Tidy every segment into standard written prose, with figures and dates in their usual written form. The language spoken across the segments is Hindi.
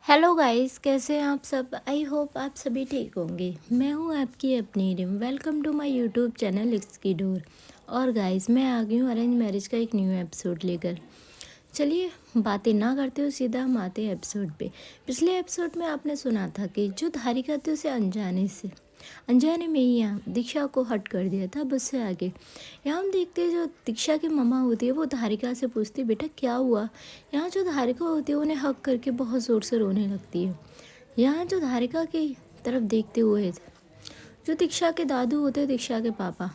हेलो गाइस, कैसे हैं आप सब। आई होप आप सभी ठीक होंगे। मैं हूं आपकी अपनी Rim. Welcome to my YouTube channel it's key door. और गाइस, मैं आ गई हूँ अरेंज मैरिज का एक न्यू एपिसोड लेकर। चलिए बातें ना करते हो, सीधा हम आते हैं एपिसोड पे। पिछले एपिसोड में आपने सुना था कि जो धारिका थी उसे अनजाने में ही यहाँ दीक्षा को हट कर दिया था बस से आगे। यहाँ हम देखते हैं जो दीक्षा की मम्मा होती है वो धारिका से पूछती है बेटा क्या हुआ। यहाँ जो धारिका होती है उन्हें हक करके बहुत ज़ोर से रोने लगती है। यहाँ जो धारिका की तरफ देखते हुए जो दीक्षा के दादू होते दीक्षा के पापा,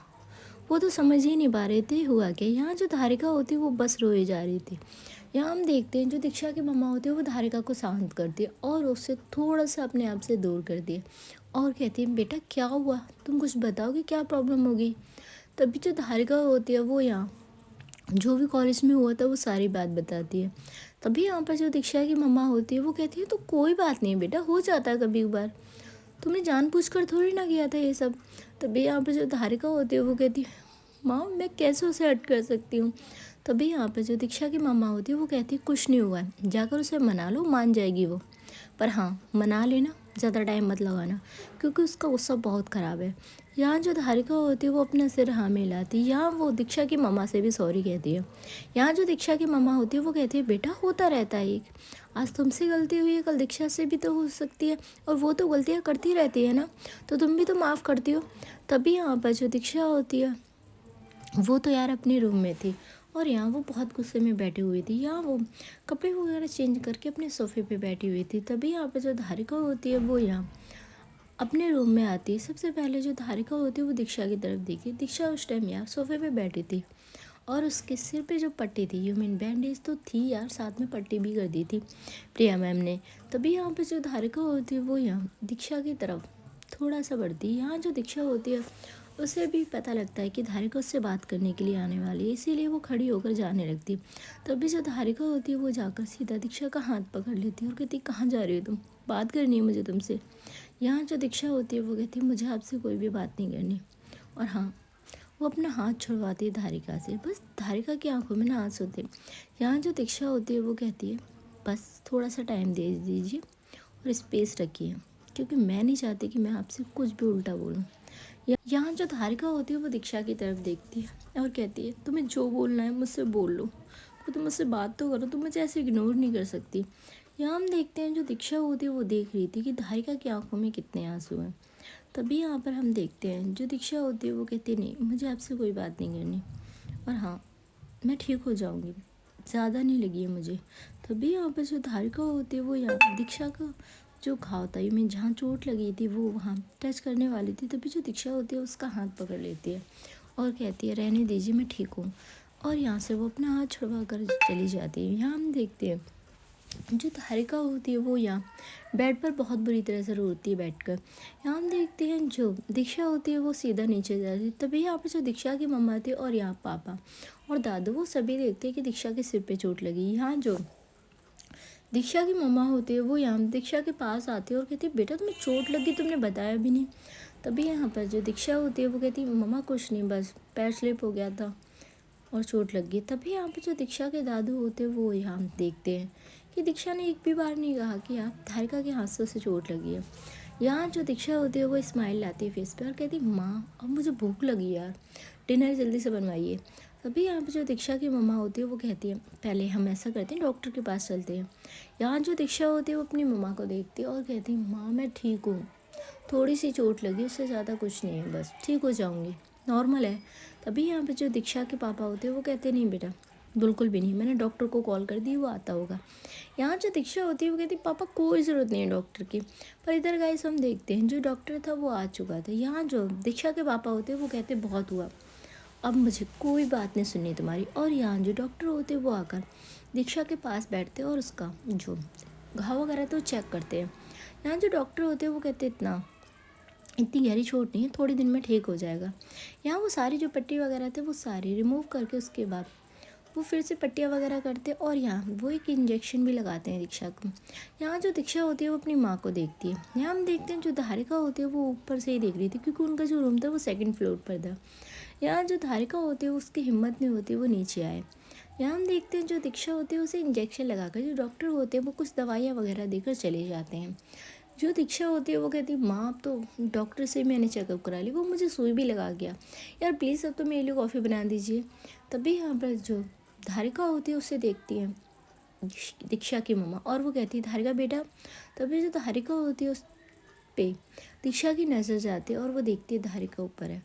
वो तो समझ ही नहीं पा रहे थे हुआ क्या। यहाँ जो धारिका होती है वो बस रोए जा रही थी। यहाँ हम देखते हैं जो दीक्षा की मम्मा होती है वो धारिका को शांत करती है और उससे थोड़ा सा अपने आप से दूर कर दिया और कहती है बेटा क्या हुआ, तुम कुछ बताओगे क्या प्रॉब्लम होगी। तभी जो धारिका होती है वो यहाँ जो भी कॉलेज में हुआ था वो सारी बात बताती है। तभी यहाँ पर जो दीक्षा की मम्मा होती है वो कहती है तो कोई बात नहीं बेटा, हो जाता है कभी कभार, तुमने जानबूझकर थोड़ी ना किया था ये सब। तभी यहाँ पर जो धारिका होती है वो कहती है माँ मैं कैसे उसे हट कर सकती हूँ। तभी यहाँ पर जो दीक्षा की मम्मा होती है वो कहती है कुछ नहीं हुआ है, जाकर उसे मना लो, मान जाएगी वो। पर हाँ, मना लेना, ज़्यादा टाइम मत लगाना क्योंकि उसका गुस्सा बहुत ख़राब है। यहाँ जो धारिका होती है वो अपना सिर हाँ मिलाती है। यहाँ वो दीक्षा की मम्मा से भी सॉरी कहती है। यहाँ जो दीक्षा की मम्मा होती है वो कहती है बेटा होता रहता है, एक आज तुमसे गलती हुई है कल दीक्षा से भी तो हो सकती है, और वो तो गलतियाँ करती रहती है ना, तो तुम भी तो माफ़ करती हो। तभी यहाँ पर जो दीक्षा होती है वो तो यार अपने रूम में थी और यहाँ वो बहुत गुस्से में बैठी हुई थी। यहाँ वो कपड़े वगैरह चेंज करके अपने सोफ़े पे बैठी हुई थी। तभी यहाँ पे जो धारिका होती है वो यहाँ अपने रूम में आती है। सबसे पहले जो धारिका होती है वो दीक्षा की तरफ देखी। दीक्षा उस टाइम यहाँ सोफ़े पे बैठी थी और उसके सिर पे जो पट्टी थी, यू मीन बैंडेज तो थी यार, साथ में पट्टी भी कर दी थी प्रिया मैम ने। तभी यहाँ पे जो धारिका होती है वो यहाँ दीक्षा की तरफ थोड़ा सा बढ़ती है। यहाँ जो दीक्षा होती है उसे भी पता लगता है कि धारिका उससे बात करने के लिए आने वाली है, इसीलिए वो खड़ी होकर जाने लगती। तभी जो धारिका होती है वो जाकर सीधा दीक्षा का हाथ पकड़ लेती है और कहती कहाँ जा रही हो तुम, बात करनी है मुझे तुमसे। यहाँ जो दीक्षा होती है वो कहती है मुझे आपसे कोई भी बात नहीं करनी। और हाँ, वो अपना हाथ छुड़वाती है धारिका से। बस धारिका की आंखों में ना आंसू होते। यहाँ जो दीक्षा होती है वो कहती है बस थोड़ा सा टाइम दे दीजिए और स्पेस रखिए क्योंकि मैं नहीं चाहती कि मैं आपसे कुछ भी उल्टा बोलूँ। यहाँ जो धारिका होती है वो दीक्षा की तरफ देखती है और कहती है तुम्हें जो बोलना है मुझसे बोल लो, तो तुम मुझसे बात तो करो, तुम मुझे ऐसे इग्नोर नहीं कर सकती। यहाँ हम देखते हैं जो दीक्षा होती है वो देख रही थी कि धारिका की आंखों में कितने आंसू हैं। तभी यहाँ पर हम देखते हैं जो दीक्षा होती है वो कहती है नहीं मुझे आपसे कोई बात नहीं करनी, और हाँ मैं ठीक हो जाऊँगी, ज़्यादा नहीं लगी है मुझे। तभी यहाँ पर जो धारिका होती है वो यहाँ दीक्षा का जो घाव था, मैं जहाँ चोट लगी थी वो वहाँ टच करने वाली थी, तभी जो दीक्षा होती है उसका हाथ पकड़ लेती है और कहती है रहने दीजिए मैं ठीक हूँ, और यहाँ से वो अपना हाथ छुड़वा कर चली जाती है। यहाँ हम देखते हैं जो धारिका होती है वो यहाँ बेड पर बहुत बुरी तरह से रोती है बैठकर। यहाँ हम देखते हैं जो दीक्षा होती है वो सीधा नीचे जाती है। तभी यहाँ पर जो दीक्षा की मम्मा थी और यहाँ पापा और दादू वो सभी देखते हैं कि दीक्षा के सिर पे चोट लगी। यहाँ जो दीक्षा की मम्मा होती है वो यहाँ दीक्षा के पास आती है और कहती है बेटा तुम्हें चोट लगी, तुमने बताया भी नहीं। तभी यहाँ पर जो दीक्षा होती है वो कहती है मम्मा कुछ नहीं, बस पैर स्लिप हो गया था और चोट लग गई। तभी यहाँ पे जो दीक्षा के दादू होते हैं वो यहाँ देखते हैं कि दीक्षा ने एक भी बार नहीं कहा कि आप धारिका के हादसों से चोट लगी है। यहाँ जो दीक्षा होती है वो स्माइल लाती है फेस पे और कहती है माँ अब मुझे भूख लगी यार, डिनर जल्दी से बनवाइए। तभी यहाँ पे जो दीक्षा की मम्मा होती है वो कहती है पहले हम ऐसा करते हैं डॉक्टर के पास चलते हैं। यहाँ जो दीक्षा होती है वो अपनी मम्मा को देखती है और कहती है माँ मैं ठीक हूँ, थोड़ी सी चोट लगी, उससे ज़्यादा कुछ नहीं है, बस ठीक हो जाऊँगी, नॉर्मल है। तभी यहाँ पे जो दीक्षा के पापा होते हैं वो कहते नहीं बेटा बिल्कुल भी नहीं, मैंने डॉक्टर को कॉल कर दी, वो आता होगा। यहाँ जो दीक्षा होती है वो कहती पापा कोई ज़रूरत नहीं है डॉक्टर की। पर इधर गाइस हम देखते हैं जो डॉक्टर था वो आ चुका था। यहाँ जो दीक्षा के पापा होते हैं वो कहते बहुत हुआ, अब मुझे कोई बात नहीं सुननी तुम्हारी। और यहाँ जो डॉक्टर होते हैं वो आकर दीक्षा के पास बैठते हैं और उसका जो घाव वगैरह तो चेक करते हैं। यहाँ जो डॉक्टर होते हैं वो कहते इतनी गहरी चोट नहीं है, थोड़े दिन में ठीक हो जाएगा। यहाँ वो सारी जो पट्टी वगैरह थे वो सारी रिमूव करके उसके बाद वो फिर से पट्टियाँ वगैरह करते हैं और यहाँ वो एक इंजेक्शन भी लगाते हैं दीक्षा को। यहाँ जो दीक्षा होती है वो अपनी माँ को देखती है। यहाँ हम देखते हैं जो धारिका होती है वो ऊपर से ही देख रही थी क्योंकि उनका जो रूम था वो सेकंड फ्लोर पर था। यहाँ जो धारिका होती है उसकी हिम्मत नहीं होती वो नीचे आए। यहाँ हम देखते हैं जो दीक्षा होती है उसे इंजेक्शन लगाकर जो डॉक्टर होते हैं वो कुछ दवाइयाँ वगैरह देकर चले जाते हैं। जो दीक्षा होती है वो कहती है माँ अब तो डॉक्टर से मैंने चेकअप करा ली, वो मुझे सुई भी लगा गया, यार प्लीज़ अब तो मेरे लिए कॉफ़ी बना दीजिए। तभी यहाँ पर जो धारिका होती है उसे देखती है दीक्षा की मम्मा और वो कहती है धारिका बेटा। तभी जो धारिका होती है उस पे दीक्षा की नज़र जाती है और वो देखती है धारिका ऊपर है।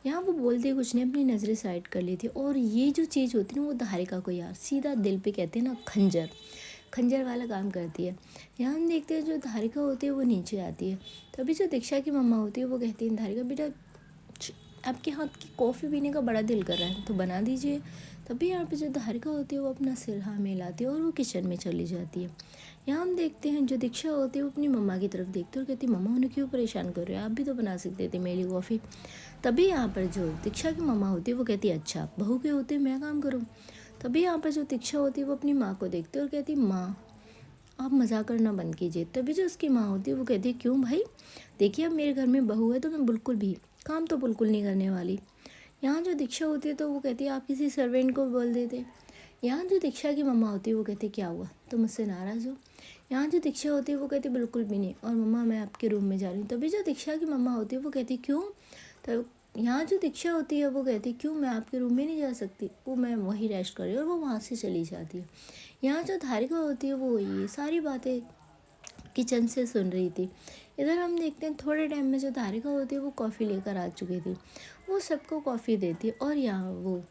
यहाँ वो बोलती कुछ नहीं, अपनी नज़रें साइड कर लेती है और ये जो चीज़ होती है ना वो धारिका को यार सीधा दिल पे कहते हैं ना खंजर खंजर वाला काम करती है। यहाँ हम देखते हैं जो धारिका होती है वो नीचे आती है। तभी जो दीक्षा की मम्मा होती है वो कहती है धारिका बेटा आपके हाथ की कॉफ़ी पीने का बड़ा दिल कर रहा है तो बना दीजिए। तभी यहाँ पे जो धारिका होती है वो अपना सिर हाँ मिलाती है और वो किचन में चली जाती है। यहाँ हम देखते हैं जो दीक्षा होती है वो अपनी मम्मा की तरफ देखती है और कहती है मम्मा उन्हें क्यों परेशान कर रहे हो, आप भी तो बना सकते थे मेरी कॉफ़ी। तभी यहाँ पर जो दीक्षा की मम्मा होती है वो कहती है अच्छा बहू के होते मैं काम करूँ। तभी यहाँ पर जो दीक्षा होती है वो अपनी माँ को देखती है और कहती है माँ आप मजाक करना बंद कीजिए। तभी जो उसकी माँ होती है वो कहती है क्यों भाई, देखिए अब मेरे घर में बहू है तो मैं बिल्कुल भी काम तो बिल्कुल नहीं करने वाली। यहाँ जो दीक्षा होती है तो वो कहती है आप किसी सर्वेंट को बोल देते। यहाँ जो दीक्षा की मम्मा होती है वो कहती है क्या हुआ तो मुझसे नाराज़ हो। यहाँ जो दीक्षा होती है वो कहती है बिल्कुल भी नहीं और मम्मा मैं आपके रूम में जा रही हूँ। तभी जो दीक्षा की मम्मा होती है वो कहती है क्यों। तो यहाँ जो दीक्षा होती है वो कहती है क्यों मैं आपके रूम में नहीं जा सकती, वो मैं वहीं रेस्ट कर रही हूँ और वो वहाँ से चली जाती है। यहाँ जो धारिका होती है वो ये सारी बातें किचन से सुन रही थी। इधर हम देखते हैं थोड़े टाइम में जो धारिका होती है वो कॉफ़ी लेकर आ चुकी थी। वो सबको कॉफ़ी देती है और यहाँ वो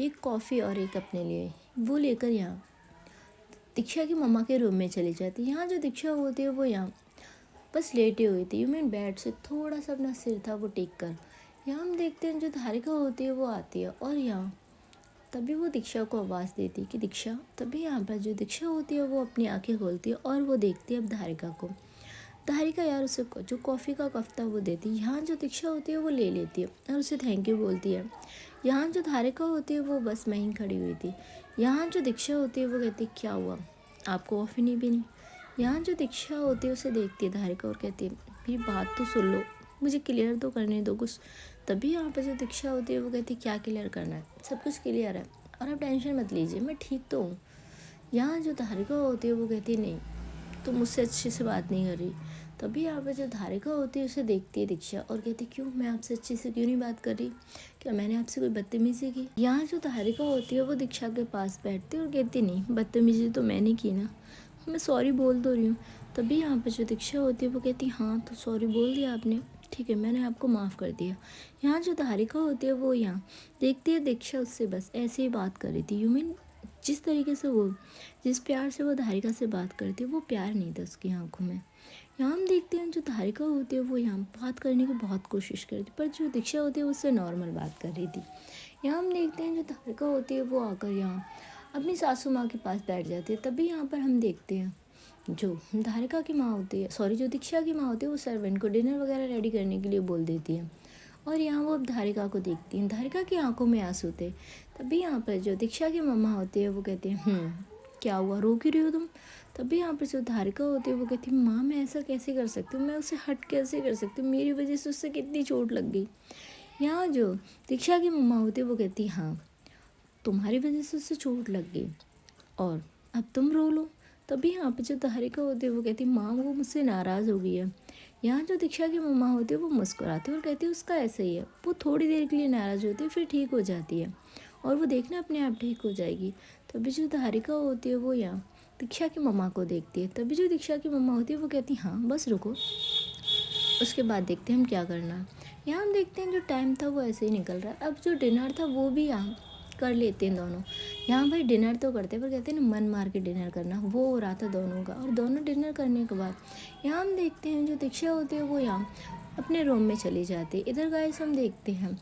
एक कॉफ़ी और एक अपने लिए वो लेकर यहाँ दीक्षा की मम्मा के रूम में चली जाती है। यहाँ जो दीक्षा होती है वो यहाँ बस लेटी हुई थी, यू मीन बेड से थोड़ा सा अपना सिर था वो टेक कर। यहाँ हम देखते हैं जो धारिका होती है वो आती है और यहाँ तभी वो दीक्षा को आवाज़ देती है कि दीक्षा। तभी यहाँ पर जो दीक्षा होती है वो अपनी आंखें खोलती है और वो देखती है अब धारिका को। धारिका यार उसे जो कॉफ़ी का कप था वो देती है। यहाँ जो दीक्षा होती है वो ले लेती है और उसे थैंक यू बोलती है। यहाँ जो धारिका होती है वो बस वहीं खड़ी हुई थी। यहाँ जो दीक्षा होती है वो कहती है क्या हुआ आपको कॉफ़ी नहीं पीनी। यहाँ जो दीक्षा होती है उसे देखती है धारिका और कहती है मेरी बात तो सुन लो, मुझे क्लियर तो करने दो कुछ। तभी यहाँ पर जो दीक्षा होती है वो कहती है क्या क्लियर करना है, सब कुछ क्लियर है और आप टेंशन मत लीजिए मैं ठीक तो हूँ। यहाँ जो धारिका होती है वो कहती है नहीं तुम मुझसे अच्छे से बात नहीं कर रही। तभी यहाँ पर जो धारिका होती है उसे देखती है दीक्षा और कहती है क्यों मैं आपसे अच्छे से क्यों नहीं बात कर रही, क्या मैंने आपसे कोई बदतमीजी की। यहाँ जो धारिका होती है वो दीक्षा के पास बैठती है और कहती नहीं बदतमीजी तो मैंने की ना, मैं सॉरी बोल तो रही हूँ। तभी यहाँ पर जो दीक्षा होती है वो कहती हाँ तो सॉरी बोल दिया आपने, ठीक है मैंने आपको माफ़ कर दिया। यहाँ जो धारिका होती है वो यहाँ देखती है दीक्षा उससे बस ऐसे ही बात कर रही थी, यू मीन जिस तरीके से वो जिस प्यार से वो धारिका से बात करती है वो प्यार नहीं था उसकी आंखों में। यहाँ हम देखते हैं जो धारिका होती है वो यहाँ बात करने की बहुत कोशिश करती पर जो दीक्षा होती है उससे नॉर्मल बात कर रही थी। यहाँ हम देखते हैं जो धारिका होती है वो आकर यहाँ अपनी सासू माँ के पास बैठ जाती है। तभी यहाँ पर हम देखते हैं जो धारिका की माँ होती है सॉरी जो दीक्षा की माँ होती है वो सर्वेंट को डिनर वगैरह रेडी करने के लिए बोल देती है और यहाँ वो अब धारिका को देखती हैं। धारिका की आंखों में आंसू थे। तभी यहाँ पर जो दीक्षा की मम्मा होती है वो कहती है क्या हुआ रो क्यों रही हो तुम। तभी यहाँ पर जो धारिका होती है वो कहती है माँ मैं ऐसा कैसे कर सकती हूँ, मैं उसे हट कैसे कर सकती हूँ, मेरी वजह से उससे कितनी चोट लग गई। यहाँ जो दीक्षा की मम्मा होती है वो कहती है हाँ तुम्हारी वजह से उससे चोट लग गई और अब तुम रो लो। तभी यहाँ पे जो धारिका होती है वो कहती है माँ वो मुझसे नाराज़ हो गई है। यहाँ जो दीक्षा की मम्मा होती है वो मुस्कुराती है और कहती है उसका ऐसा ही है, वो थोड़ी देर के लिए नाराज़ होती है फिर ठीक हो जाती है और वो देखना अपने आप ठीक हो जाएगी। तभी जो धारिका होती है वो यहाँ दीक्षा की मम्मा को देखती है। तभी जो दीक्षा की मम्मा होती है वो कहती है हाँ बस रुको उसके बाद देखते हैं हम क्या करना है। यहाँ हम देखते हैं जो टाइम था वो ऐसे ही निकल रहा है। अब जो डिनर था वो भी यहाँ कर लेते हैं दोनों। यहाँ भाई डिनर तो करते पर कहते हैं ना मन मार के डिनर करना, वो हो रहा था दोनों का। और दोनों डिनर करने के बाद यहाँ हम देखते हैं जो दीक्षा होती है वो यहाँ अपने रूम में चली जाती है। इधर गाइस हम देखते हैं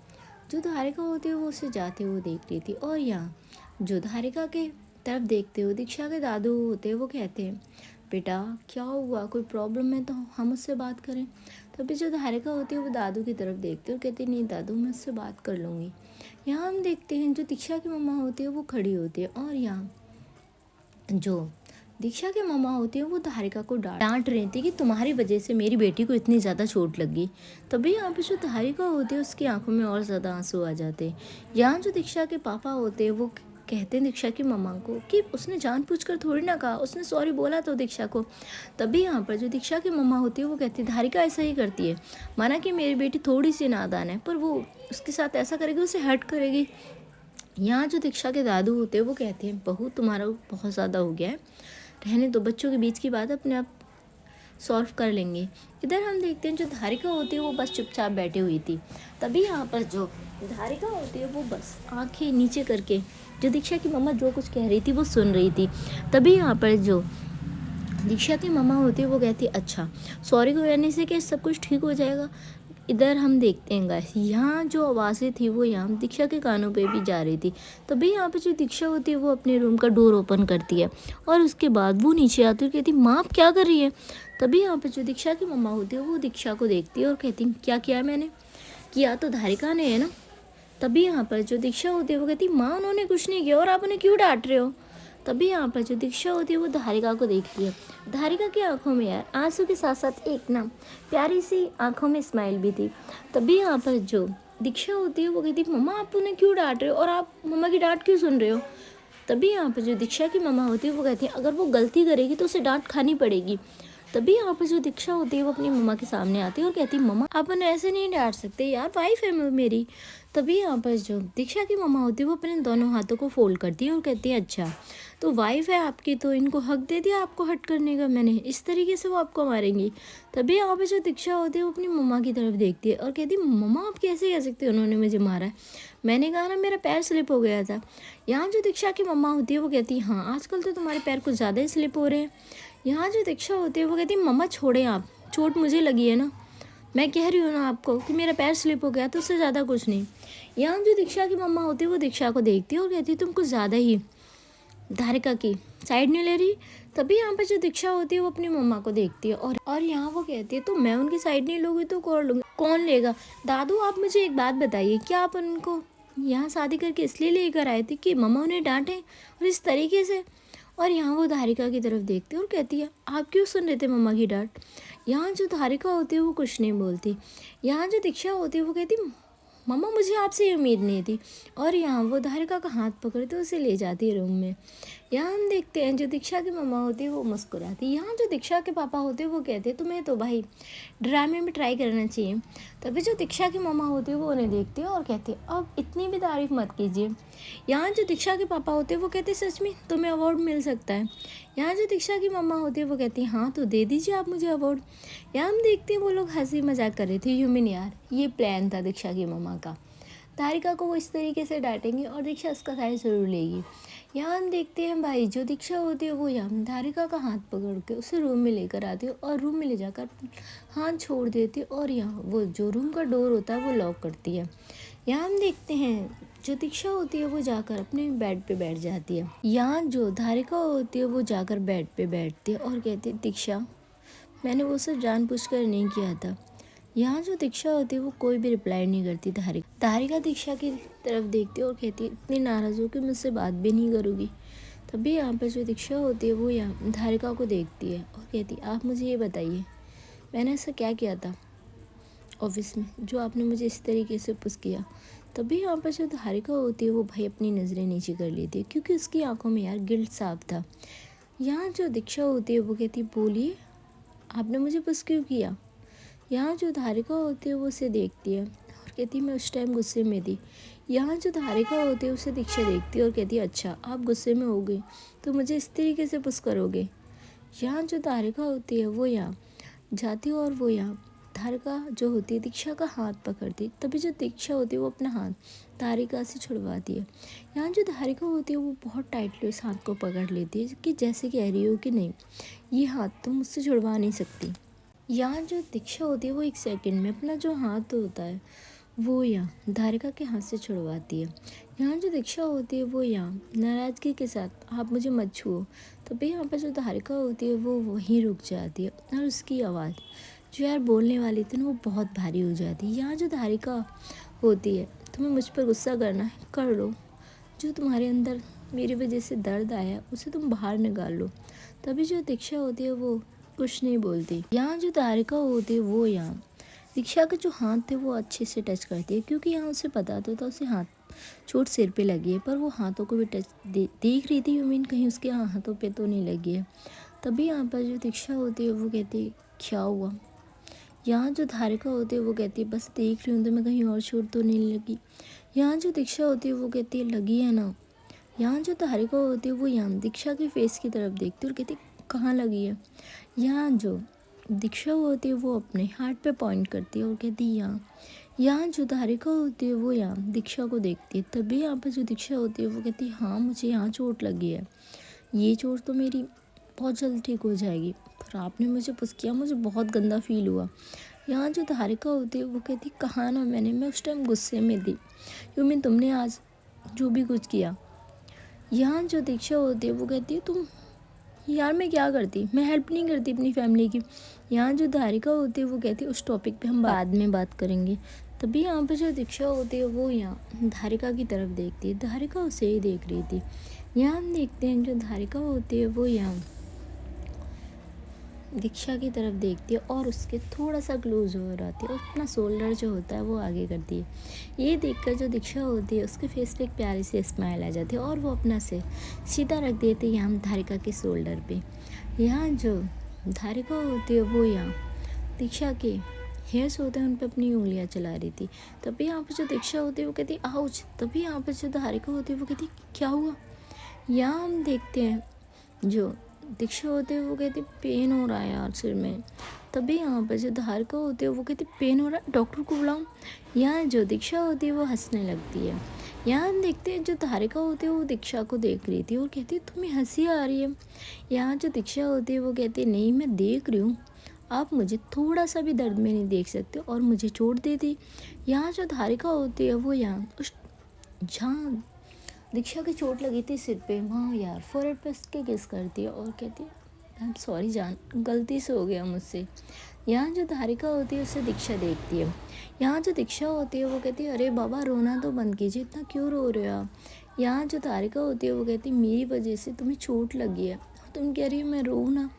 जो धारिका होती है वो उसे जाते हुए देख रही थी और यहाँ जो धारिका के तरफ देखते हुए दीक्षा के दादू होते हैं वो कहते हैं बेटा क्या हुआ, कोई प्रॉब्लम है तो हम उससे बात करें। तभी जो धारिका होती है वो दादू की तरफ देखती है और कहती है नहीं दादू मैं उससे बात कर लूँगी। यहाँ हम देखते हैं जो दीक्षा की मम्मा होती है वो खड़ी होती है और यहाँ जो दीक्षा की मम्मा होती है वो धारिका को डांट रही थी कि तुम्हारी वजह से मेरी बेटी को इतनी ज़्यादा चोट लग गई। तभी यहाँ पे जो धारिका होती है उसकी आंखों में और ज़्यादा आंसू आ जाते हैं। यहाँ जो दीक्षा के पापा होते हैं वो कहते हैं दीक्षा की मम्मा को कि उसने जानबूझकर थोड़ी ना कहा, उसने सॉरी बोला तो दीक्षा को। तभी यहाँ पर जो दीक्षा की मम्मा होती है वो कहती है धारिका ऐसा ही करती है, माना कि मेरी बेटी थोड़ी सी नादान है पर वो उसके साथ ऐसा करेगी, उसे हर्ट करेगी। यहाँ जो दीक्षा के दादू होते हैं वो कहते हैं बहू तुम्हारा बहुत ज़्यादा हो गया है, रहने दो, बच्चों के बीच की बात अपने आप सॉल्व कर लेंगे। इधर हम देखते हैं जो धारिका होती है वो बस चुपचाप बैठी हुई थी। तभी यहाँ पर जो धारिका होती है वो बस आंखें नीचे करके जो दीक्षा की मम्मा जो कुछ कह रही थी वो सुन रही थी। तभी यहाँ पर जो दीक्षा की मम्मा होती है वो कहती है अच्छा सॉरी कहने से क्या सब कुछ ठीक हो जाएगा। इधर हम देखते हैं गाइस, यहाँ जो आवाज़ें थी वो यहाँ दीक्षा के कानों पे भी जा रही थी। तभी यहाँ पे जो दीक्षा होती है वो अपने रूम का डोर ओपन करती है और उसके बाद वो नीचे आती है और कहती माँ आप क्या कर रही है। तभी यहाँ पे जो दीक्षा की मम्मा होती है वो दीक्षा को देखती है और कहती क्या किया मैंने, किया तो धारिका ने है ना। तभी यहाँ पर जो दीक्षा होती है वो कहती माँ उन्होंने कुछ नहीं किया और आप उन्हें क्यों डांट रहे हो। तभी यहाँ पर जो दीक्षा होती है वो धारिका को देखती है। धारिका की आंखों में यार आंसू के साथ साथ एक ना प्यारी सी आंखों में स्माइल भी थी। तभी यहाँ पर जो दीक्षा होती है वो कहती मम्मा आप उन्हें क्यों डांट रहे हो और आप मम्मा की डांट क्यों सुन रहे हो। तभी यहाँ पर जो दीक्षा की मम्मा होती है वो कहती है अगर वो गलती करेगी तो उसे डांट खानी पड़ेगी। तभी यहाँ पर जो दीक्षा होती है वो अपनी मम्मा के सामने आती है और कहती है मम्मा आप उन्हें ऐसे नहीं डांट सकते, यार वाइफ है मेरी। तभी यहाँ पर जो दीक्षा की मम्मा होती है वो अपने दोनों हाथों को फोल्ड करती है और कहती है अच्छा तो वाइफ है आपकी तो इनको हक दे दिया आपको हट करने का मैंने, इस तरीके से वो आपको मारेंगी। तभी यहाँ पर जो दीक्षा होती है वो अपनी मम्मा की तरफ देखती है और कहती है मम्मा आप कैसे कह सकते हो उन्होंने मुझे मारा है, मैंने कहा ना मेरा पैर स्लिप हो गया था। यहाँ जो दीक्षा की मम्मा होती है वो कहती है हाँ आजकल तो तुम्हारे पैर कुछ ज़्यादा ही स्लिप हो रहे हैं। यहाँ जो दीक्षा होती है वो कहती है मम्मा छोड़ें आप, चोट मुझे लगी है ना, मैं कह रही हूँ ना आपको कि मेरा पैर स्लिप हो गया तो उससे ज़्यादा कुछ नहीं। यहाँ जो दीक्षा की मम्मा होती है वो दीक्षा को देखती है और कहती है तुम कुछ ज़्यादा ही धारिका की साइड नहीं ले रही। तभी यहाँ पर जो दीक्षा होती है वो अपनी मम्मा को देखती है और यहाँ वो कहती है तो मैं उनकी साइड नहीं लूँगी तो कौन लेगा। दादू आप मुझे एक बात बताइए, क्या आप उनको यहाँ शादी करके इसलिए लेकर आए थे कि मम्मा उन्हें डांटें और इस तरीके से। और यहाँ वो धारिका की तरफ देखती है और कहती है आप क्यों सुन रहे थे मम्मा की डांट। यहाँ जो धारिका होती है वो कुछ नहीं बोलती। यहाँ जो दीक्षा होती है वो कहती मम्मा मुझे आपसे ये उम्मीद नहीं थी। और यहाँ वो धारिका का हाथ पकड़ते उसे ले जाती है रूम में। यहाँ हम देखते हैं जो दीक्षा की मम्मा होती है वो मुस्कुराती है। यहाँ जो दीक्षा के पापा होते हैं वो कहते हैं तुम्हें तो भाई ड्रामे में ट्राई करना चाहिए। तभी जो दीक्षा की मम्मा होती है वो उन्हें देखती है और कहती है अब इतनी भी तारीफ मत कीजिए। यहाँ जो दीक्षा के पापा होते हैं वो कहते हैं सच में तुम्हें अवार्ड मिल सकता है। यहाँ जो दीक्षा की मम्मा होती है वो कहती है हाँ तो दे दीजिए आप मुझे अवार्ड। यहाँ हम देखते हैं वो लोग हंसी मजाक कर रहे थे ह्यूमन यार, ये प्लान था दीक्षा की मम्मा का, धारिका को वो इस तरीके से डांटेंगे और दीक्षा उसका साइड जरूर लेगी। यहाँ हम देखते हैं भाई जो दीक्षा होती है वो यहाँ धारिका का हाथ पकड़ के उसे रूम में लेकर आती है और रूम में ले जाकर हाथ छोड़ देती है और यहाँ वो जो रूम का डोर होता है वो लॉक करती है। यहाँ हम देखते हैं जो दीक्षा होती है वो जाकर अपने बेड पे बैठ जाती है। यहाँ जो धारिका होती है वो जाकर बेड पे बैठती है और कहती है दीक्षा मैंने वो सब जानबूझकर नहीं किया था। यहाँ जो दीक्षा होती है वो कोई भी रिप्लाई नहीं करती। धारिका दीक्षा की तरफ देखती है और कहती है इतनी नाराज़ हो कि मुझसे बात भी नहीं करोगी। तभी यहाँ पर जो दीक्षा होती है वो यहाँ धारिका को देखती है और कहती है आप मुझे ये बताइए मैंने ऐसा क्या किया था ऑफिस में जो आपने मुझे इस तरीके से पुश किया। तभी यहाँ पर जो धारिका होती है वो भाई अपनी नज़रें नीचे कर लेती है क्योंकि उसकी आंखों में यार गिल्ट साफ था। यहाँ जो दीक्षा होती है वो कहती है बोलिए आपने मुझे पुश क्यों किया। यहाँ जो धारिका होती है वो उसे देखती है और कहती है मैं उस टाइम गुस्से में थी। यहाँ जो धारिका होती है उसे दीक्षा देखती है और कहती है अच्छा आप गुस्से में हो गए तो मुझे इस तरीके से पुश करोगे। यहाँ जो धारिका होती है वो यहाँ जाती है और वो यहाँ धारिका जो होती है दीक्षा का हाथ पकड़ती है। तभी जो दीक्षा होती है वो अपना हाथ धारिका से छुड़वाती है। यहाँ जो धारिका होती है वो बहुत टाइटली उस हाथ को पकड़ लेती है कि जैसे कह रही हो कि नहीं ये हाथ तुम मुझसे छुड़वा नहीं सकती। यहाँ जो दीक्षा होती है वो एक सेकंड में अपना जो हाथ होता है वो यहाँ धारिका के हाथ से छुड़वाती है। यहाँ जो दीक्षा होती है वो यहाँ नाराज़गी के साथ आप मुझे मत छुओ। तभी यहाँ पर जो धारिका होती है वो वहीं रुक जाती है और उसकी आवाज़ जो यार बोलने वाली थी ना वो बहुत भारी हो जाती है। यहाँ जो धारिका होती है तुम्हें मुझ पर गुस्सा करना है कर लो, जो तुम्हारे अंदर मेरी वजह से दर्द आया उसे तुम बाहर निकाल लो। तभी जो दीक्षा होती है वो कुछ नहीं बोलती। यहाँ जो धारिका होती है वो यहाँ दीक्षा के जो हाथ थे वो अच्छे से टच करती है क्योंकि यहाँ उसे पता तो था उसे हाथ चोट सिर पे लगी है, पर वो हाथों को भी देख रही थी यूमिन कहीं उसके हाथों पे तो नहीं लगी है। तभी यहाँ पर जो दीक्षा होती है वो कहती है क्या हुआ। यहाँ जो धारिका होती है वो कहती है बस देख रही हूँ तो मैं कहीं और चोट तो नहीं लगी। यहाँ जो दीक्षा होती है वो कहती है लगी है ना। यहाँ जो धारिका होती है वो यहाँ दीक्षा के फेस की तरफ देखती है और कहती है कहाँ लगी है। यहाँ जो दीक्षा होती है वो अपने हार्ट पे पॉइंट करती है और कहती है यहाँ जो धारिका होती है वो यहाँ दीक्षा को देखती है। तभी यहाँ पर जो दीक्षा होती है वो कहती है हाँ मुझे यहाँ चोट लगी है, ये चोट तो मेरी बहुत जल्द ठीक हो जाएगी, पर आपने मुझे पुश किया, मुझे बहुत गंदा फील हुआ। यहाँ जो धारिका होती है वो कहती कहा ना मैं उस टाइम गुस्से में थी, यूमिन तुमने आज जो भी कुछ किया। यहाँ जो दीक्षा होती है वो कहती है तुम यार मैं क्या करती, मैं हेल्प नहीं करती अपनी फैमिली की। यहाँ जो धारिका होती है वो कहती है उस टॉपिक पे हम बाद में बात करेंगे। तभी यहाँ पर जो दीक्षा होती है वो यहाँ धारिका की तरफ देखती है, धारिका उसे ही देख रही थी। यहाँ हम देखते हैं जो धारिका होती है वो यहाँ दीक्षा की तरफ देखती है और उसके थोड़ा सा क्लोज हो जाती है और अपना शोल्डर जो होता है वो आगे करती है। ये देखकर जो दीक्षा होती है उसके फेस पे एक प्यारी सी स्माइल आ जाती है और वो अपना सिर सीधा रख देती है यहाँ धारिका के शोल्डर पे। यहाँ जो धारिका होती है वो यहाँ दीक्षा के हेयर्स होते हैं उन पर अपनी उंगलियाँ चला रही थी। तभी यहाँ पर जो दीक्षा होती है वो कहती है आउच। तभी यहाँ पर जो धारिका होती है वो कहती क्या हुआ। यहाँ हम देखते हैं जो दीक्षा होती है वो कहती पेन हो रहा है यार सिर में। तभी यहाँ पर जो धारिका होती है वो कहती पेन हो रहा है, डॉक्टर को बुलाऊं। यहाँ जो दीक्षा होती है वो हंसने लगती है। यहाँ हम देखते हैं जो धारिका होती है वो दीक्षा को देख रही थी और कहती तुम्हें हंसी आ रही है। यहाँ जो दीक्षा होती है वो कहती नहीं मैं देख रही हूँ, आप मुझे थोड़ा सा भी दर्द में नहीं देख सकते और मुझे चोट दे दी। यहाँ जो धारिका होती है वो यहाँ उस जहाँ दीक्षा की चोट लगी थी सिर पे वहाँ यार फोरहेड पे उसके किस करती है और कहती है आई एम सॉरी जान, गलती से हो गया मुझसे। यहाँ जो धारिका होती है उसे दीक्षा देखती है। यहाँ जो दीक्षा होती है वो कहती है अरे बाबा रोना तो बंद कीजिए, इतना क्यों रो रहे हो आप। यहाँ जो धारिका होती है वो कहती है मेरी वजह से तुम्हें चोट लगी है, तुम कह रही हो मैं रोऊँ ना।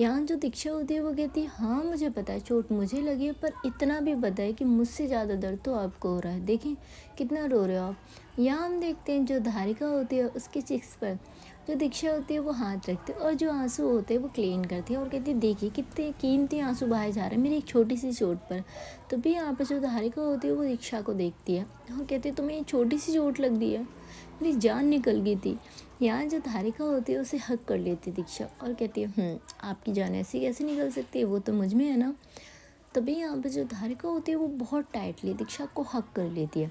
यहाँ जो दीक्षा होती है वो कहती है हाँ मुझे पता है चोट मुझे लगी है, पर इतना भी पता है कि मुझसे ज़्यादा दर्द तो आपको हो रहा है, देखें कितना रो रहे हो आप। यहाँ हम देखते हैं जो धारिका होती है उसके चिक्स पर जो दीक्षा होती है वो हाथ रखती है और जो आंसू होते हैं वो क्लीन करती है और कहती है देखिए कितने कीमती आंसू बहाए जा रहे हैं मेरी एक छोटी सी चोट पर। तो भी यहाँ पर जो धारिका होती है वो दीक्षा को देखती है और कहती है तुम्हें छोटी सी चोट लग रही है, मेरी जान निकल गई थी। यहाँ जो धारिका होती है उसे हक कर लेती दीक्षा और कहती है आपकी जान ऐसी कैसे निकल सकती है, वो तो मुझ में है ना। तभी यहाँ पे जो धारिका होती है वो बहुत टाइटली दीक्षा को हक कर लेती है।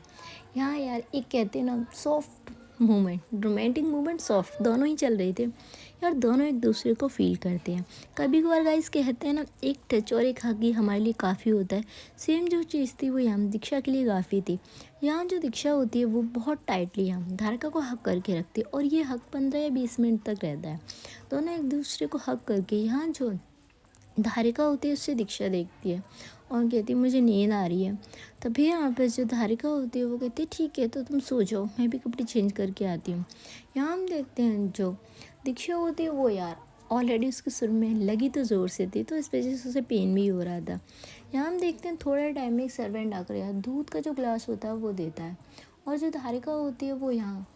यहाँ यार एक कहते हैं ना soft movement, romantic movement soft दोनों ही चल रहे थे यार, दोनों एक दूसरे को फील करते हैं। कभी कभार गाइस कहते हैं ना एक टच और एक हक ही हमारे लिए काफ़ी होता है। सेम जो चीज़ थी वो यहाँ दीक्षा के लिए काफ़ी थी। यहाँ जो दीक्षा होती है वो बहुत टाइटली यहाँ धारिका को हक करके रखती है और ये हक 15 या 20 मिनट तक रहता है। दोनों एक दूसरे को हक करके यहाँ जो धारिका होती है उससे दीक्षा देखती है और कहती है मुझे नींद आ रही है। तभी यहाँ पर जो धारिका होती है वो कहती है ठीक है तो तुम सो जाओ, मैं भी कपड़े चेंज करके आती हूँ। यहाँ हम देखते हैं जो दीक्षा होती है वो यार ऑलरेडी उसके सुर में लगी तो ज़ोर से थी तो इस वजह से उसे पेन भी हो रहा था। यहाँ हम देखते हैं थोड़े टाइम में एक सर्वेंट आकर यार दूध का जो ग्लास होता है वो देता है और जो धारिका होती है वो यहाँ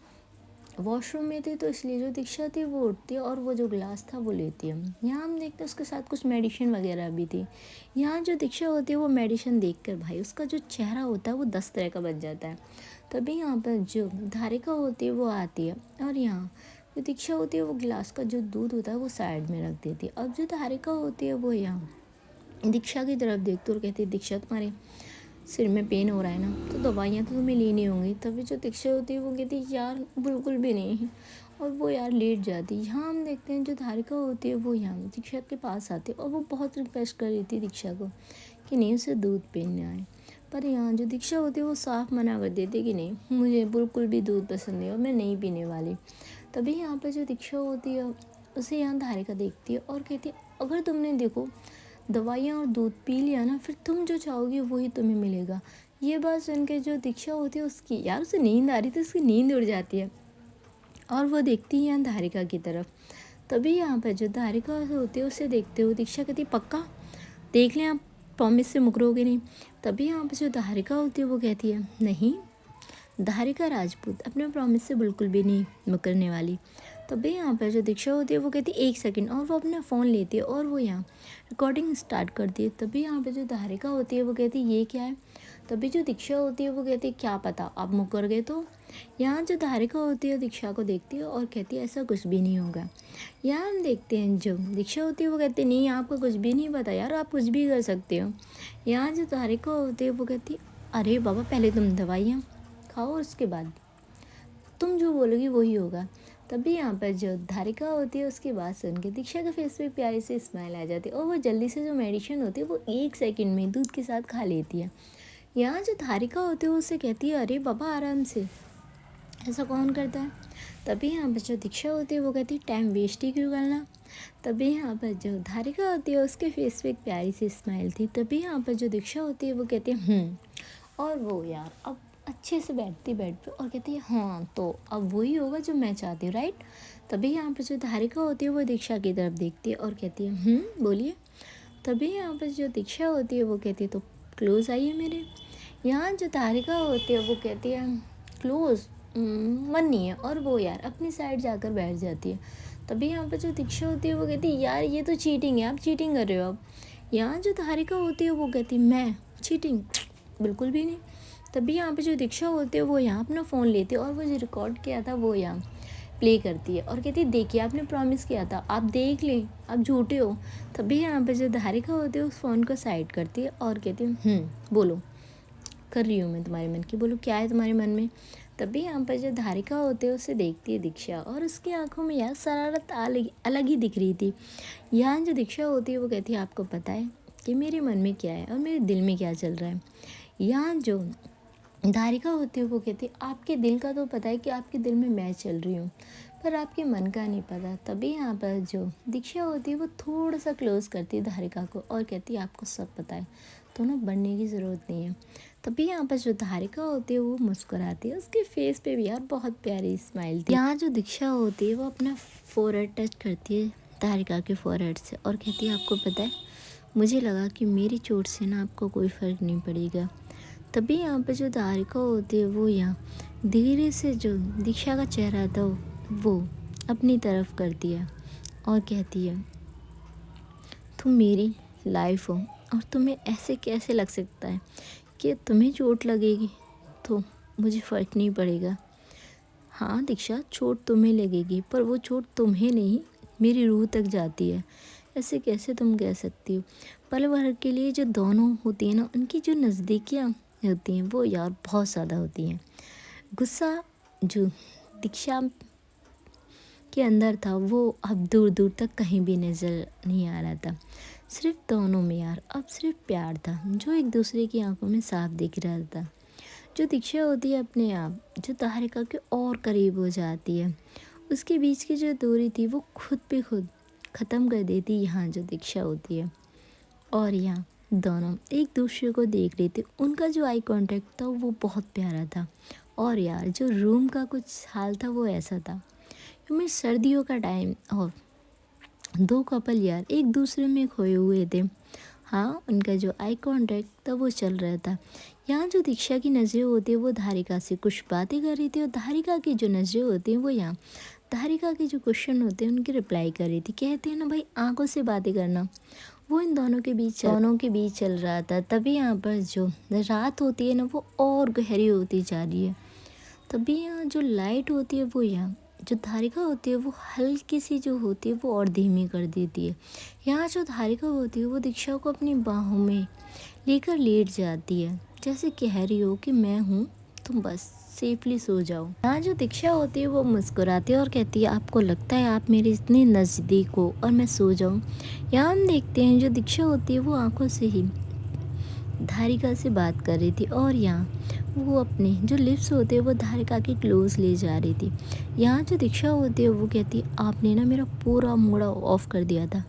वॉशरूम में थी तो इसलिए जो दीक्षा थी वो उठती है और वो जो ग्लास था वो लेती है। यहाँ हम देखते हैं उसके साथ कुछ मेडिसिन वगैरह भी थी। यहाँ जो दीक्षा होती है वो मेडिसिन देखकर भाई उसका जो चेहरा होता है वो 10 तरह का बन जाता है। तभी यहाँ पर जो धारिका होती है वो आती है और यहाँ जो दीक्षा होती है वो गिलास का जो दूध होता है वो साइड में रख देती है। अब जो धारिका होती है वो यहाँ दीक्षा की तरफ देखती और कहती है दीक्षा तुम्हारे सिर में पेन हो रहा है ना तो दवाइयाँ तो तुम्हें लेनी होंगी। तभी जो दीक्षा होती है वो कहती है यार बिल्कुल भी नहीं और वो यार लेट जाती है। यहाँ हम देखते हैं जो धारिका होती है वो यहाँ दीक्षा के पास आती है और वो बहुत रिक्वेस्ट कर रही थी दीक्षा को कि नहीं उसे दूध पीने आए, पर यहाँ जो दीक्षा होती है वो साफ मना कर देती है कि नहीं मुझे बिल्कुल भी दूध पसंद नहीं और मैं नहीं पीने वाली। तभी यहाँ पर जो दीक्षा होती है उसे यहाँ धारिका देखती है और कहती है अगर तुमने देखो दवाइयाँ और दूध पी लिया ना फिर तुम जो चाहोगी वही तुम्हें मिलेगा। ये बात सुन के जो दीक्षा होती है उसकी यार उसे नींद आ रही थी, उसकी नींद उड़ जाती है और वो देखती है यहाँ धारिका की तरफ। तभी यहाँ पर जो धारिका होती है उसे देखते हुए दीक्षा कहती है पक्का देख लें आप प्रॉमिस से मुकरोगे नहीं। तभी यहाँ पर जो धारिका होती है वो कहती है नहीं धारिका राजपूत अपने प्रॉमिस से बिल्कुल भी नहीं मुकरने वाली। तभी यहाँ पर जो दीक्षा होती है वो कहती है 1 सेकंड, और वो अपना फ़ोन लेती है और वो यहाँ रिकॉर्डिंग स्टार्ट करती है। तभी यहाँ पर जो धारिका होती है वो कहती है ये क्या है। तभी जो दीक्षा होती है वो कहती है क्या पता आप मुकर गए तो। यहाँ जो धारिका होती है दीक्षा को देखती है और कहती है ऐसा कुछ भी नहीं होगा। यहाँ हम देखते हैं जो दीक्षा होती है वो कहती है नहीं आपको कुछ भी नहीं पता यार, आप कुछ भी कर सकते हो। यहाँ जो धारिका होती है वो कहती है अरे बाबा पहले तुम दवाइयाँ खाओ और उसके बाद तुम जो बोलोगी वही होगा। तभी यहाँ पर जो धारिका होती है उसकी बात सुन के दीक्षा के फेस पे प्यारी सी स्माइल आ जाती है और वो जल्दी से जो मेडिसिन होती है वो 1 सेकंड में दूध के साथ खा लेती है। यहाँ जो धारिका होती है वो उससे कहती है अरे बाबा आराम से, ऐसा कौन करता है। तभी यहाँ पर जो दीक्षा होती है वो कहती है टाइम वेस्ट ही क्यों करना। तभी यहाँ पर जो धारिका होती है उसके फेस पे एक प्यारी सी स्माइल थी। तभी यहाँ पर जो दीक्षा होती है वो कहती है और वो यार अब अच्छे से बैठती बेड पे और कहती है हाँ तो अब वही होगा जो मैं चाहती हूँ, राइट। तभी यहाँ पर जो धारिका होती है वो दीक्षा की तरफ देखती है और कहती है बोलिए। तभी यहाँ पर जो दीक्षा होती है वो कहती है तो क्लोज आइए मेरे। यहाँ जो धारिका होती है वो कहती है क्लोज मन नहीं है, और वो यार अपनी साइड जाकर बैठ जाती है। तभी यहाँ पर जो दीक्षा होती है वो कहती है यार ये तो चीटिंग है, आप चीटिंग कर रहे हो अब। यहाँ जो धारिका होती है वो कहती है मैं चीटिंग बिल्कुल भी नहीं। तभी यहाँ पे जो दीक्षा होती है वो यहाँ अपना फ़ोन लेती है और वो जो रिकॉर्ड किया था वो यहाँ प्ले करती है और कहती है देखिए आपने प्रॉमिस किया था, आप देख लें, आप झूठे हो। तभी यहाँ पे जो धारिका होती है उस फ़ोन को साइड करती है और कहती है बोलो, कर रही हूँ मैं तुम्हारे मन की, बोलो क्या है तुम्हारे मन में। तभी यहाँ पर जो धारिका होती है उसे देखती है दीक्षा और उसकी आंखों में यार शरारत अलग अलग ही दिख रही थी। यहाँ जो दीक्षा होती है वो कहती है आपको पता है कि मेरे मन में क्या है और मेरे दिल में क्या चल रहा है। यहाँ जो धारिका होती है वो कहती है आपके दिल का तो पता है कि आपके दिल में मैं चल रही हूँ, पर आपके मन का नहीं पता। तभी यहाँ पर जो दीक्षा होती है वो थोड़ा सा क्लोज करती है धारिका को और कहती है आपको सब पता है तो ना बनने की ज़रूरत नहीं है। तभी यहाँ पर जो धारिका होती है वो मुस्कुराती है, उसके फेस पे भी यार बहुत प्यारी स्माइल थी। यहाँ जो दीक्षा होती है वो अपना फोरहेड टच करती है धारिका के फोरहेड से और कहती है आपको पता है मुझे लगा कि मेरी चोट से ना आपको कोई फ़र्क नहीं पड़ेगा। तभी यहाँ पर जो धारिका होती है वो यहाँ धीरे से जो दीक्षा का चेहरा था वो अपनी तरफ करती है और कहती है तुम मेरी लाइफ हो और तुम्हें ऐसे कैसे लग सकता है कि तुम्हें चोट लगेगी तो मुझे फ़र्क नहीं पड़ेगा। हाँ दीक्षा चोट तुम्हें लगेगी पर वो चोट तुम्हें नहीं मेरी रूह तक जाती है, ऐसे कैसे तुम कह सकती हो। पल भर के लिए जो दोनों होती है ना उनकी जो नज़दीकियाँ होती हैं वो यार बहुत ज़्यादा होती हैं। गुस्सा जो दीक्षा के अंदर था वो अब दूर दूर तक कहीं भी नज़र नहीं आ रहा था, सिर्फ दोनों में यार अब सिर्फ प्यार था जो एक दूसरे की आंखों में साफ दिख रहा था। जो दीक्षा होती है अपने आप जो धारिका के और करीब हो जाती है, उसके बीच की जो दूरी थी वो खुद पे खुद ख़त्म कर देती यहाँ जो दीक्षा होती है। और यहाँ दोनों एक दूसरे को देख रहे थे, उनका जो आई कांटेक्ट था वो बहुत प्यारा था। और यार जो रूम का कुछ हाल था वो ऐसा था क्योंकि सर्दियों का टाइम और दो कपल यार एक दूसरे में खोए हुए थे। हाँ उनका जो आई कांटेक्ट था वो चल रहा था। यहाँ जो दीक्षा की नज़रें होती है वो धारिका से कुछ बातें कर रही थी और धारिका की जो नज़रें होती हैं वो यहाँ धारिका के जो क्वेश्चन होते हैं उनकी रिप्लाई कर रही थी। कहते हैं ना भाई आंखों से बातें करना, वो इन दोनों के बीच चल रहा था। तभी यहाँ पर जो रात होती है ना वो और गहरी होती जा रही है। तभी यहाँ जो लाइट होती है वो यहाँ जो धारिका होती है वो हल्की सी जो होती है वो और धीमी कर देती है। यहाँ जो धारिका होती है वो दीक्षा को अपनी बाहों में लेकर लेट जाती है, जैसे कह रही हो कि मैं हूँ तुम बस सेफली सो जाओ। यहाँ जो दीक्षा होती है वो मुस्कुराती है और कहती है आपको लगता है आप मेरे इतने नज़दीक हो और मैं सो जाऊँ। यहाँ हम देखते हैं जो दीक्षा होती है वो आंखों से ही धारिका से बात कर रही थी और यहाँ वो अपने जो लिप्स होते हैं वो धारिका के क्लोज ले जा रही थी। यहाँ जो दीक्षा होती है वो कहती है आपने ना मेरा पूरा मूड ऑफ कर दिया था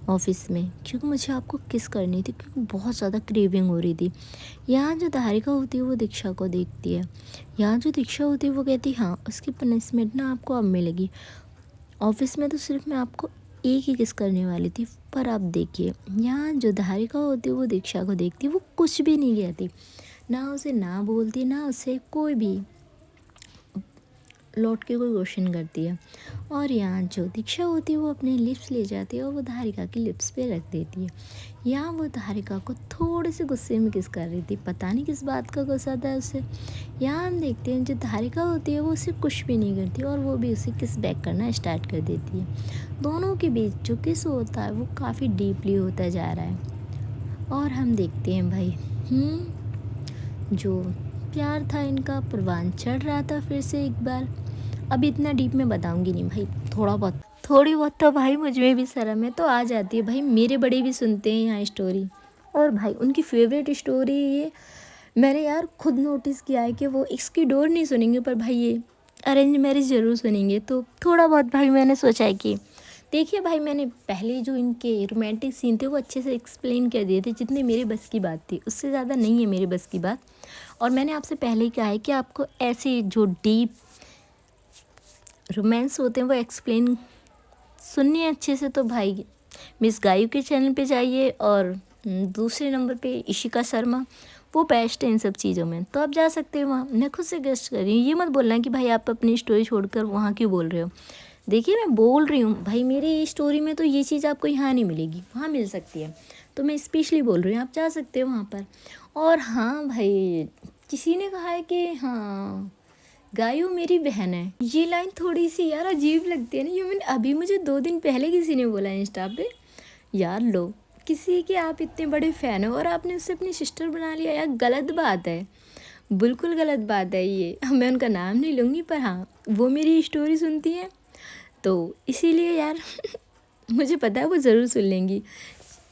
ऑफिस में, क्योंकि मुझे आपको किस करनी थी क्योंकि बहुत ज़्यादा क्रेविंग हो रही थी। यहाँ जो धारिका होती है वो दीक्षा को देखती है। यहाँ जो दीक्षा होती है वो कहती है हाँ उसकी पनिशमेंट ना आपको अब मिलेगी। ऑफिस में तो सिर्फ मैं आपको एक ही किस करने वाली थी, पर आप देखिए यहाँ जो धारिका होती है वो दीक्षा को देखती है, वो कुछ भी नहीं कहती, ना उसे ना बोलती ना उसे कोई भी लौट के कोई क्वेश्चन करती है। और यहाँ जो दीक्षा होती है वो अपने लिप्स ले जाती है और वो धारिका की लिप्स पे रख देती है। यहाँ वो धारिका को थोड़े से गुस्से में किस कर रही थी, पता नहीं किस बात का गुस्सा था उससे। यहाँ हम देखते हैं जो धारिका होती है वो उसे कुछ भी नहीं करती और वो भी उसे किस बैक करना स्टार्ट कर देती है। दोनों के बीच जो किस होता है वो काफ़ी डीपली होता जा रहा है। और हम देखते हैं भाई जो प्यार था इनका परवान चढ़ रहा था फिर से एक बार। अब इतना डीप में बताऊंगी नहीं भाई, थोड़ी बहुत तो भाई मुझ में भी शर्म है तो आ जाती है भाई, मेरे बड़े भी सुनते हैं यहाँ स्टोरी। और भाई उनकी फेवरेट स्टोरी ये मैंने यार खुद नोटिस किया है कि वो इसकी डोर नहीं सुनेंगे पर भाई ये अरेंज मैरिज ज़रूर सुनेंगे। तो थोड़ा बहुत भाई मैंने सोचा है कि देखिए भाई, मैंने पहले जो इनके रोमांटिक सीन थे वो अच्छे से एक्सप्लेन कर दिए थे, जितने मेरे बस की बात थी उससे ज़्यादा नहीं है मेरे बस की बात। और मैंने आपसे पहले ही कहा है कि आपको ऐसे जो डीप रोमांस होते हैं वो एक्सप्लेन सुननी है अच्छे से तो भाई मिस गायू के चैनल पे जाइए। और दूसरे नंबर पे इशिका शर्मा, वो बेस्ट है इन सब चीज़ों में, तो आप जा सकते हैं वहाँ। मैं खुद से गेस्ट कर रही हूँ, ये मत बोलना कि भाई आप अपनी स्टोरी छोड़कर वहाँ क्यों बोल रहे हो। देखिए मैं बोल रही हूँ भाई, मेरी स्टोरी में तो ये चीज़ आपको यहाँ नहीं मिलेगी, वहाँ मिल सकती है, तो मैं स्पेशली बोल रही हूँ, आप जा सकते हो वहाँ पर। और हाँ भाई, किसी ने कहा है कि हाँ गायू मेरी बहन है, ये लाइन थोड़ी सी यार अजीब लगती है ना। ये मैंने अभी मुझे 2 दिन पहले किसी ने बोला इंस्टा पे, यार लो किसी के आप इतने बड़े फ़ैन हो और आपने उससे अपनी सिस्टर बना लिया, यार गलत बात है, बिल्कुल गलत बात है ये। मैं उनका नाम नहीं लूँगी पर हाँ वो मेरी स्टोरी सुनती हैं तो इसीलिए यार मुझे पता है वो ज़रूर सुन लेंगी।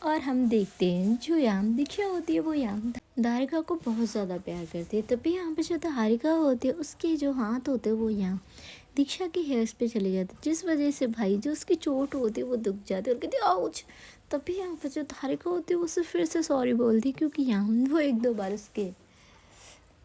और हम देखते हैं जो याम दीक्षा होती है वो याम धारिका को बहुत ज़्यादा प्यार करती है, तभी यहाँ पे जो धारिका होती है उसके जो हाथ होते हैं वो यहाँ दीक्षा के हेयर्स पे चले जाते, जिस वजह से भाई जो उसकी चोट होती है वो दुख जाती है और कहती है आउच। तभी यहाँ पे जो धारिका होती है वो उसे फिर से सॉरी बोलती है, क्योंकि यहाँ वो 1-2 बार उसके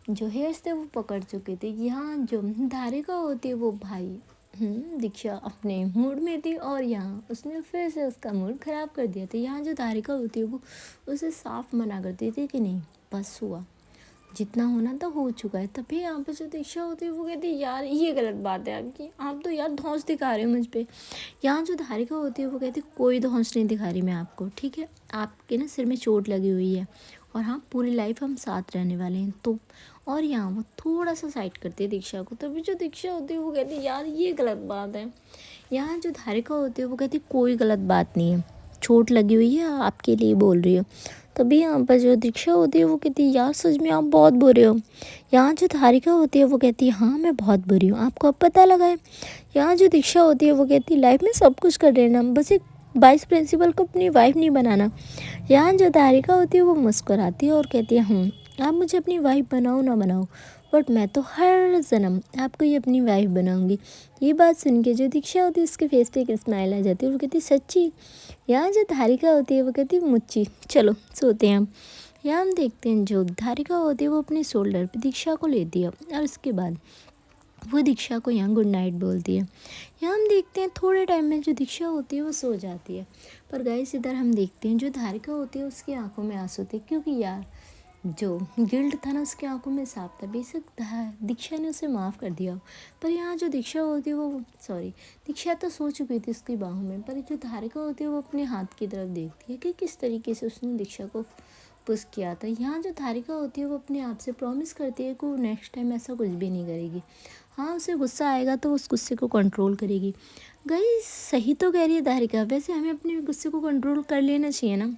जो हेयर्स थे वो पकड़ चुके थे। यहाँ जो धारिका होती है वो भाई दीक्षा अपने मूड में थी और यहाँ उसने फिर से उसका मूड ख़राब कर दिया था। यहाँ जो धारिका होती है वो उसे साफ मना करती थी कि नहीं बस हुआ, जितना होना था हो चुका है। तभी यहाँ पे जो दीक्षा होती है वो कहती है यार ये गलत बात है आपकी, आप तो यार धौंस दिखा रहे हो मुझ पे। यहाँ जो धारिका होती है वो कहती है कोई धौंस नहीं दिखा रही मैं आपको, ठीक है, आपके ना सिर में चोट लगी हुई है और हाँ पूरी लाइफ हम साथ रहने वाले हैं तो। और यहाँ वो थोड़ा सा साइड करती है दीक्षा को, तभी जो दीक्षा होती है वो कहती है यार ये गलत बात है। यहाँ जो धारिका होती है वो कहती है कोई गलत बात नहीं है, चोट लगी हुई है आपके लिए बोल रही हो। तभी यहाँ पर जो दीक्षा होती है वो कहती है यार सच में आप बहुत बुरे हो। यहाँ जो धारिका होती है वो कहती है हाँ मैं बहुत बुरी हूँ, आपको अब पता लगा है। यहाँ जो दीक्षा होती है वो कहती है लाइफ में सब कुछ कर लेना, बस एक वाइस प्रिंसिपल को अपनी वाइफ नहीं बनाना। यहाँ जो धारिका होती है वो मुस्कुराती है और कहती है आप मुझे अपनी वाइफ बनाओ ना बनाओ, बट मैं तो हर जन्म आपको ही अपनी वाइफ बनाऊंगी। ये बात सुन के जो दीक्षा होती है उसके फेस पे एक स्माइल आ जाती है, वो कहती सच्ची। यहाँ जो धारिका होती है वो कहती है मुच्ची, चलो सोते हैं हम। यहाँ हम देखते हैं जो धारिका होती है वो अपने शोल्डर पे दीक्षा को लेती है और उसके बाद वो दीक्षा को यहाँ गुड नाइट बोलती है। यहाँ हम देखते हैं थोड़े टाइम में जो दीक्षा होती है वो सो जाती है, पर गाइस इधर हम देखते हैं जो धारिका होती है उसकी आंखों में आंसू थे, क्योंकि यार जो गिल्ट था ना उसकी आंखों में साफ था। बेशक दीक्षा ने उसे माफ़ कर दिया, पर यहाँ जो दीक्षा होती है वो दीक्षा तो सो चुकी थी उसकी बाहों में, पर जो धारिका होती है वो अपने हाथ की तरफ देखती है कि किस तरीके से उसने दीक्षा को पुश किया था। यहाँ जो धारिका होती है वो अपने आप से प्रॉमिस करती है कि वो नेक्स्ट टाइम ऐसा कुछ भी नहीं करेगी। हाँ उसे गुस्सा आएगा तो उस गुस्से को कंट्रोल करेगी। गाइस सही तो कह रही है धारिका, वैसे हमें अपने गुस्से को कंट्रोल कर लेना चाहिए ना।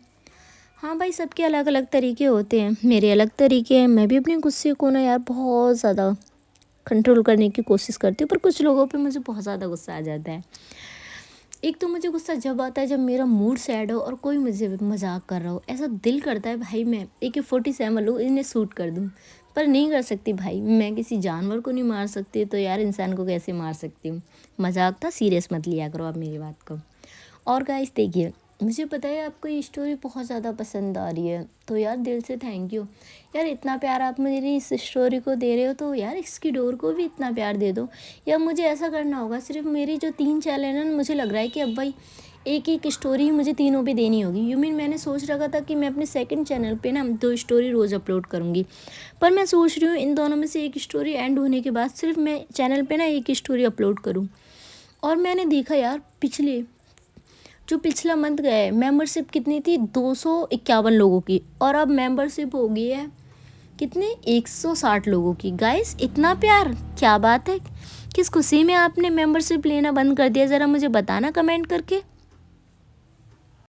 हाँ भाई सबके अलग अलग तरीके होते हैं, मेरे अलग तरीके हैं, मैं भी अपने गुस्से को ना यार बहुत ज़्यादा कंट्रोल करने की कोशिश करती हूँ, पर कुछ लोगों पे मुझे बहुत ज़्यादा गुस्सा आ जाता है। एक तो मुझे गुस्सा जब आता है जब मेरा मूड सैड हो और कोई मुझे मजाक कर रहा हो, ऐसा दिल करता है भाई मैं AK-47 लूँ इन्हें शूट कर दूँ, पर नहीं कर सकती भाई, मैं किसी जानवर को नहीं मार सकती तो यार इंसान को कैसे मार सकती हूँ। मजाक था, सीरियस मत लिया करो आप मेरी बात को। और गाइस देखिए मुझे पता है आपको ये स्टोरी बहुत ज़्यादा पसंद आ रही है, तो यार दिल से थैंक यू यार, इतना प्यार आप मेरी इस स्टोरी को दे रहे हो, तो यार इसकी डोर को भी इतना प्यार दे दो। या मुझे ऐसा करना होगा, सिर्फ मेरी जो 3 चैनल है ना मुझे लग रहा है कि अब भाई एक एक स्टोरी मुझे तीनों पे देनी होगी। यू मीन मैंने सोच रखा था कि मैं अपने सेकंड चैनल पे ना 2 स्टोरी रोज़ अपलोड करूँगी, पर मैं सोच रही हूँ इन दोनों में से एक स्टोरी एंड होने के बाद सिर्फ मैं चैनल पे ना एक स्टोरी अपलोड करूँ। और मैंने देखा यार जो पिछला मंथ गया है मेंबरशिप कितनी थी, 251 लोगों की, और अब मेंबरशिप हो गई है कितने, 160 लोगों की। गाइस इतना प्यार, क्या बात है। किस खुशी में आपने मेंबरशिप लेना बंद कर दिया, ज़रा मुझे बताना कमेंट करके।